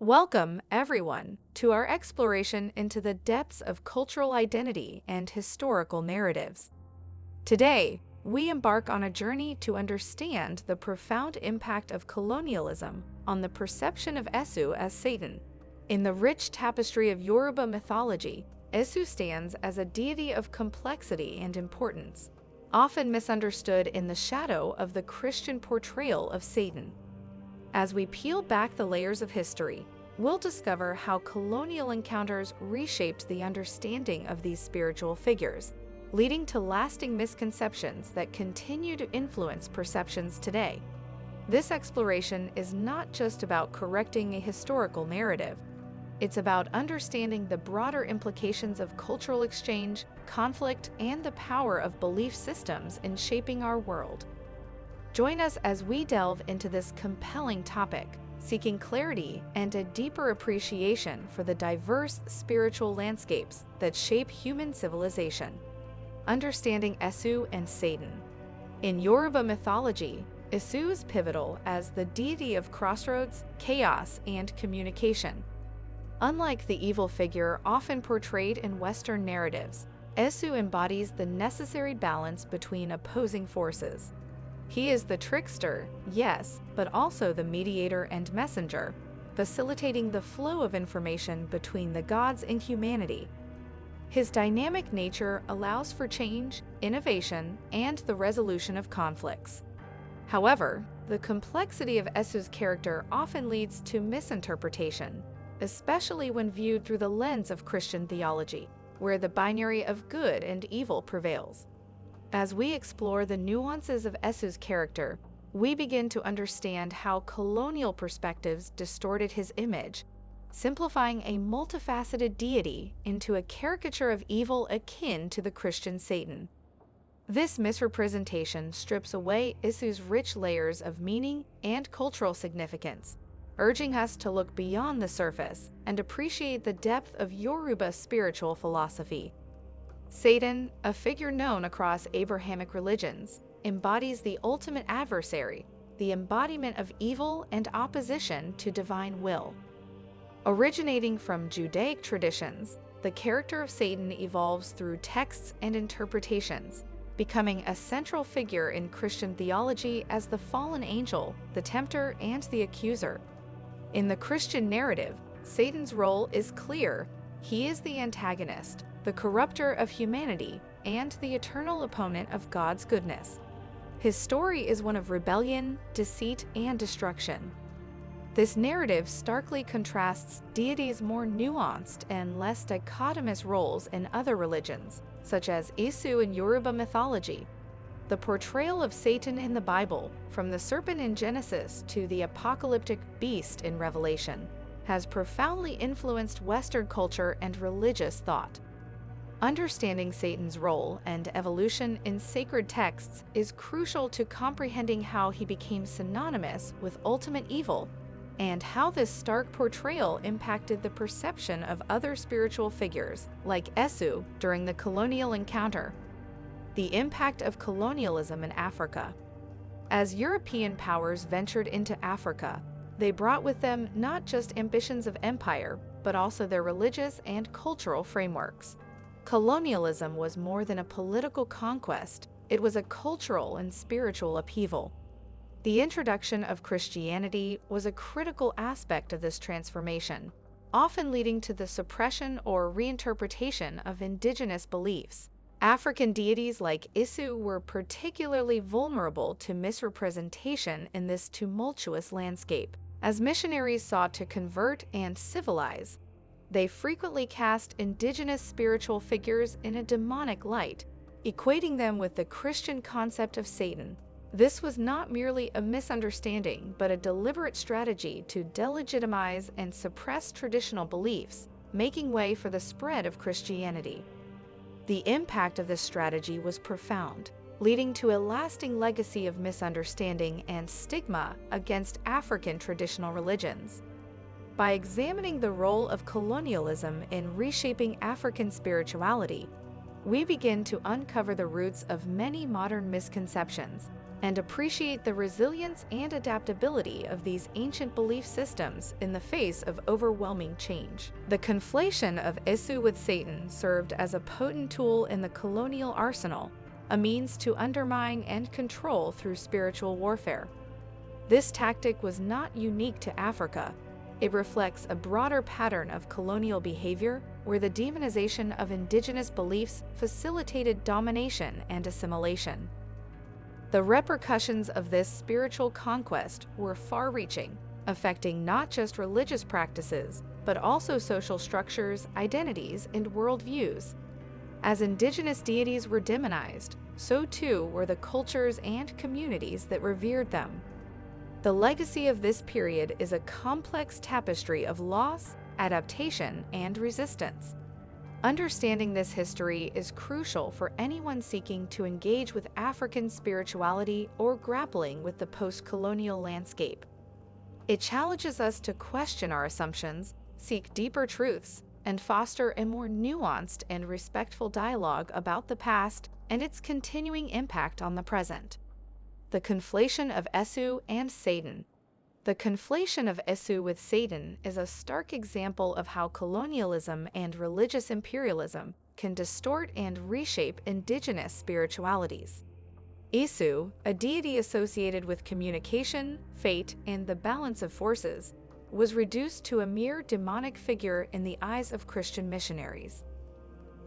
Welcome, everyone, to our exploration into the depths of cultural identity and historical narratives. Today, we embark on a journey to understand the profound impact of colonialism on the perception of Esu as Satan. In the rich tapestry of Yoruba mythology, Esu stands as a deity of complexity and importance, often misunderstood in the shadow of the Christian portrayal of Satan. As we peel back the layers of history, we'll discover how colonial encounters reshaped the understanding of these spiritual figures, leading to lasting misconceptions that continue to influence perceptions today. This exploration is not just about correcting a historical narrative. It's about understanding the broader implications of cultural exchange, conflict, and the power of belief systems in shaping our world. Join us as we delve into this compelling topic, seeking clarity and a deeper appreciation for the diverse spiritual landscapes that shape human civilization. Understanding Esu and Satan. In Yoruba mythology, Esu is pivotal as the deity of crossroads, chaos, and communication. Unlike the evil figure often portrayed in Western narratives, Esu embodies the necessary balance between opposing forces. He is the trickster, yes, but also the mediator and messenger, facilitating the flow of information between the gods and humanity. His dynamic nature allows for change, innovation, and the resolution of conflicts. However, the complexity of Esu's character often leads to misinterpretation, especially when viewed through the lens of Christian theology, where the binary of good and evil prevails. As we explore the nuances of Esu's character, we begin to understand how colonial perspectives distorted his image, simplifying a multifaceted deity into a caricature of evil akin to the Christian Satan. This misrepresentation strips away Esu's rich layers of meaning and cultural significance, urging us to look beyond the surface and appreciate the depth of Yoruba spiritual philosophy. Satan, a figure known across Abrahamic religions, embodies the ultimate adversary, the embodiment of evil and opposition to divine will. Originating from Judaic traditions, the character of Satan evolves through texts and interpretations, becoming a central figure in Christian theology as the fallen angel, the tempter, and the accuser. In the Christian narrative, Satan's role is clear. He is the antagonist, the corrupter of humanity, and the eternal opponent of God's goodness. His story is one of rebellion, deceit, and destruction. This narrative starkly contrasts deities' more nuanced and less dichotomous roles in other religions, such as Esu in Yoruba mythology. The portrayal of Satan in the Bible, from the serpent in Genesis to the apocalyptic beast in Revelation, has profoundly influenced Western culture and religious thought. Understanding Satan's role and evolution in sacred texts is crucial to comprehending how he became synonymous with ultimate evil and how this stark portrayal impacted the perception of other spiritual figures, like Esu, during the Colonial Encounter. The impact of colonialism in Africa. As European powers ventured into Africa, they brought with them not just ambitions of empire, but also their religious and cultural frameworks. Colonialism was more than a political conquest, it was a cultural and spiritual upheaval. The introduction of Christianity was a critical aspect of this transformation, often leading to the suppression or reinterpretation of indigenous beliefs. African deities like Esu were particularly vulnerable to misrepresentation in this tumultuous landscape. As missionaries sought to convert and civilize, they frequently cast indigenous spiritual figures in a demonic light, equating them with the Christian concept of Satan. This was not merely a misunderstanding, but a deliberate strategy to delegitimize and suppress traditional beliefs, making way for the spread of Christianity. The impact of this strategy was profound, leading to a lasting legacy of misunderstanding and stigma against African traditional religions. By examining the role of colonialism in reshaping African spirituality, we begin to uncover the roots of many modern misconceptions, and appreciate the resilience and adaptability of these ancient belief systems in the face of overwhelming change. The conflation of Isu with Satan served as a potent tool in the colonial arsenal, a means to undermine and control through spiritual warfare. This tactic was not unique to Africa. It reflects a broader pattern of colonial behavior where the demonization of indigenous beliefs facilitated domination and assimilation. The repercussions of this spiritual conquest were far-reaching, affecting not just religious practices, but also social structures, identities, and worldviews. As indigenous deities were demonized, so too were the cultures and communities that revered them. The legacy of this period is a complex tapestry of loss, adaptation, and resistance. Understanding this history is crucial for anyone seeking to engage with African spirituality or grappling with the post-colonial landscape. It challenges us to question our assumptions, seek deeper truths, and foster a more nuanced and respectful dialogue about the past and its continuing impact on the present. The conflation of Isu and Satan. The conflation of Isu with Satan is a stark example of how colonialism and religious imperialism can distort and reshape indigenous spiritualities. Isu, a deity associated with communication, fate, and the balance of forces, was reduced to a mere demonic figure in the eyes of Christian missionaries.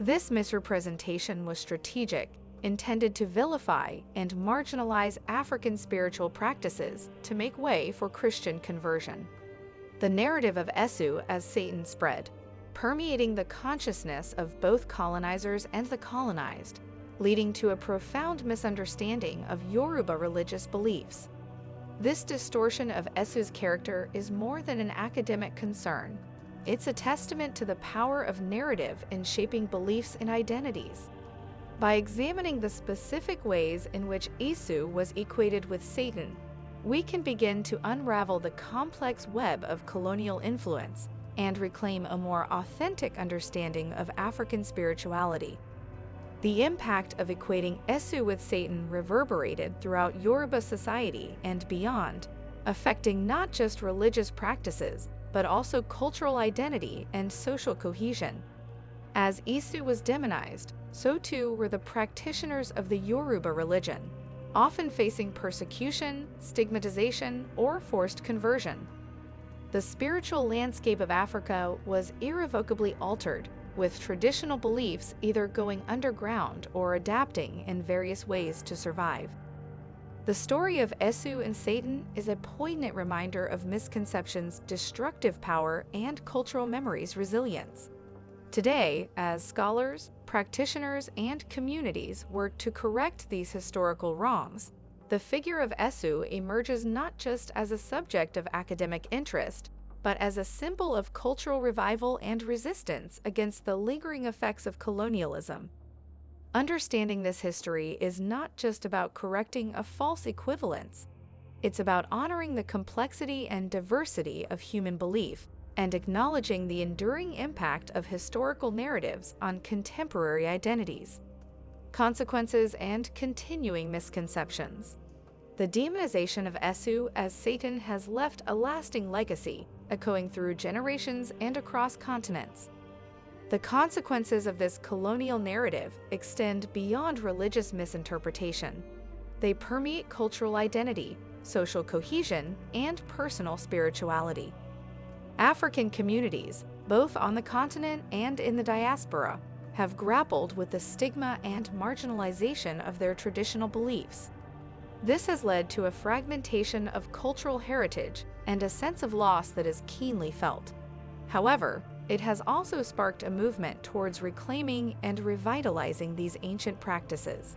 This misrepresentation was strategic, intended to vilify and marginalize African spiritual practices to make way for Christian conversion. The narrative of Isu as Satan spread, permeating the consciousness of both colonizers and the colonized, leading to a profound misunderstanding of Yoruba religious beliefs. This distortion of Isu's character is more than an academic concern. It's a testament to the power of narrative in shaping beliefs and identities. By examining the specific ways in which Isu was equated with Satan, we can begin to unravel the complex web of colonial influence and reclaim a more authentic understanding of African spirituality. The impact of equating Isu with Satan reverberated throughout Yoruba society and beyond, affecting not just religious practices, but also cultural identity and social cohesion. As Isu was demonized, so too were the practitioners of the Yoruba religion, often facing persecution, stigmatization, or forced conversion. The spiritual landscape of Africa was irrevocably altered, with traditional beliefs either going underground or adapting in various ways to survive. The story of Isu and Satan is a poignant reminder of misconceptions' destructive power and cultural memory's resilience. Today, as scholars, practitioners, and communities work to correct these historical wrongs, the figure of Isu emerges not just as a subject of academic interest, but as a symbol of cultural revival and resistance against the lingering effects of colonialism. Understanding this history is not just about correcting a false equivalence. It's about honoring the complexity and diversity of human belief and acknowledging the enduring impact of historical narratives on contemporary identities. Consequences and continuing misconceptions. The demonization of Isu as Satan has left a lasting legacy, echoing through generations and across continents. The consequences of this colonial narrative extend beyond religious misinterpretation. They permeate cultural identity, social cohesion, and personal spirituality. African communities, both on the continent and in the diaspora, have grappled with the stigma and marginalization of their traditional beliefs. This has led to a fragmentation of cultural heritage and a sense of loss that is keenly felt. However, it has also sparked a movement towards reclaiming and revitalizing these ancient practices.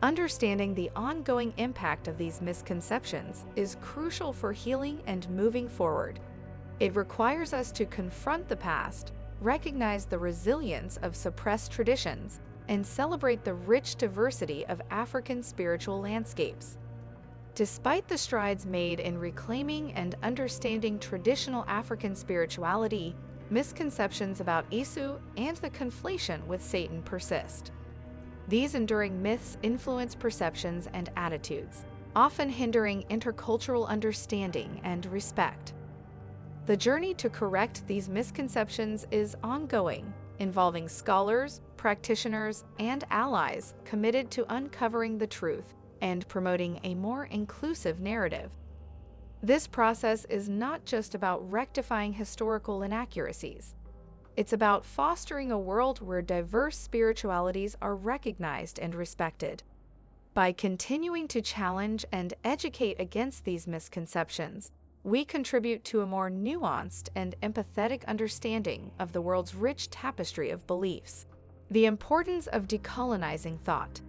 Understanding the ongoing impact of these misconceptions is crucial for healing and moving forward. It requires us to confront the past, recognize the resilience of suppressed traditions, and celebrate the rich diversity of African spiritual landscapes. Despite the strides made in reclaiming and understanding traditional African spirituality, misconceptions about Isu and the conflation with Satan persist. These enduring myths influence perceptions and attitudes, often hindering intercultural understanding and respect. The journey to correct these misconceptions is ongoing, involving scholars, practitioners, and allies committed to uncovering the truth and promoting a more inclusive narrative. This process is not just about rectifying historical inaccuracies. It's about fostering a world where diverse spiritualities are recognized and respected. By continuing to challenge and educate against these misconceptions, we contribute to a more nuanced and empathetic understanding of the world's rich tapestry of beliefs. The importance of decolonizing thought.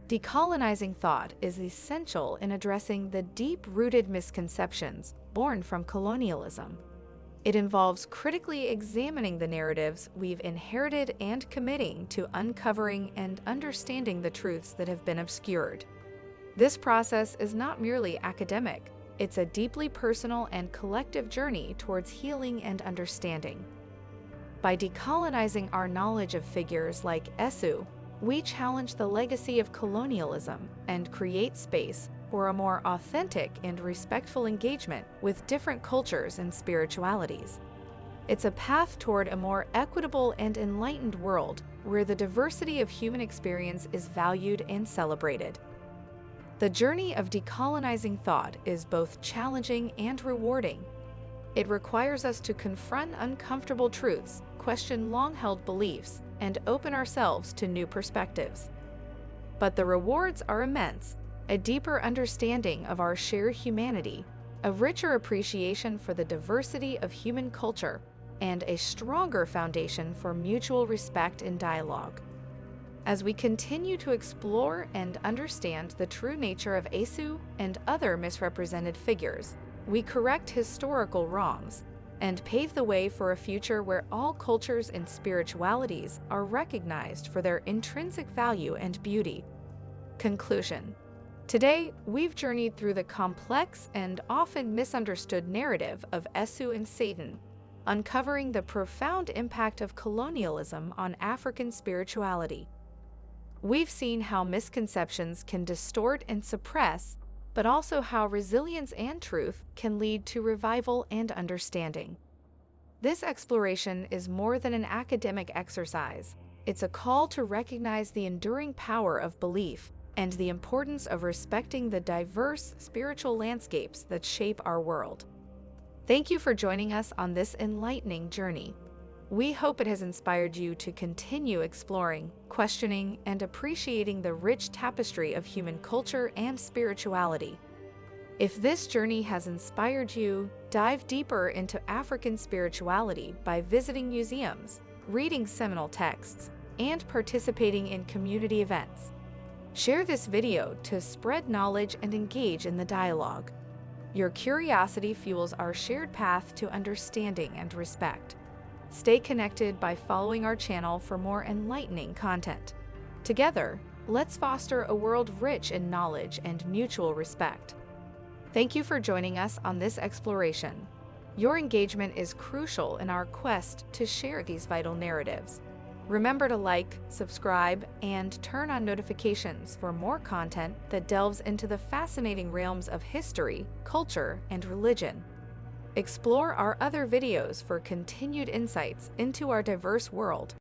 Decolonizing thought is essential in addressing the deep-rooted misconceptions born from colonialism. It involves critically examining the narratives we've inherited and committing to uncovering and understanding the truths that have been obscured. This process is not merely academic, it's a deeply personal and collective journey towards healing and understanding. By decolonizing our knowledge of figures like Esu, we challenge the legacy of colonialism and create space for a more authentic and respectful engagement with different cultures and spiritualities. It's a path toward a more equitable and enlightened world where the diversity of human experience is valued and celebrated. The journey of decolonizing thought is both challenging and rewarding. It requires us to confront uncomfortable truths, question long-held beliefs, and open ourselves to new perspectives. But the rewards are immense: a deeper understanding of our shared humanity, a richer appreciation for the diversity of human culture, and a stronger foundation for mutual respect and dialogue. As we continue to explore and understand the true nature of Esu and other misrepresented figures, we correct historical wrongs and pave the way for a future where all cultures and spiritualities are recognized for their intrinsic value and beauty. Conclusion. Today, we've journeyed through the complex and often misunderstood narrative of Esu and Satan, uncovering the profound impact of colonialism on African spirituality. We've seen how misconceptions can distort and suppress, but also how resilience and truth can lead to revival and understanding. This exploration is more than an academic exercise. It's a call to recognize the enduring power of belief and the importance of respecting the diverse spiritual landscapes that shape our world. Thank you for joining us on this enlightening journey. We hope it has inspired you to continue exploring, questioning, and appreciating the rich tapestry of human culture and spirituality. If this journey has inspired you, dive deeper into African spirituality by visiting museums, reading seminal texts, and participating in community events. Share this video to spread knowledge and engage in the dialogue. Your curiosity fuels our shared path to understanding and respect. Stay connected by following our channel for more enlightening content. Together, let's foster a world rich in knowledge and mutual respect. Thank you for joining us on this exploration. Your engagement is crucial in our quest to share these vital narratives. Remember to like, subscribe, and turn on notifications for more content that delves into the fascinating realms of history, culture, and religion. Explore our other videos for continued insights into our diverse world.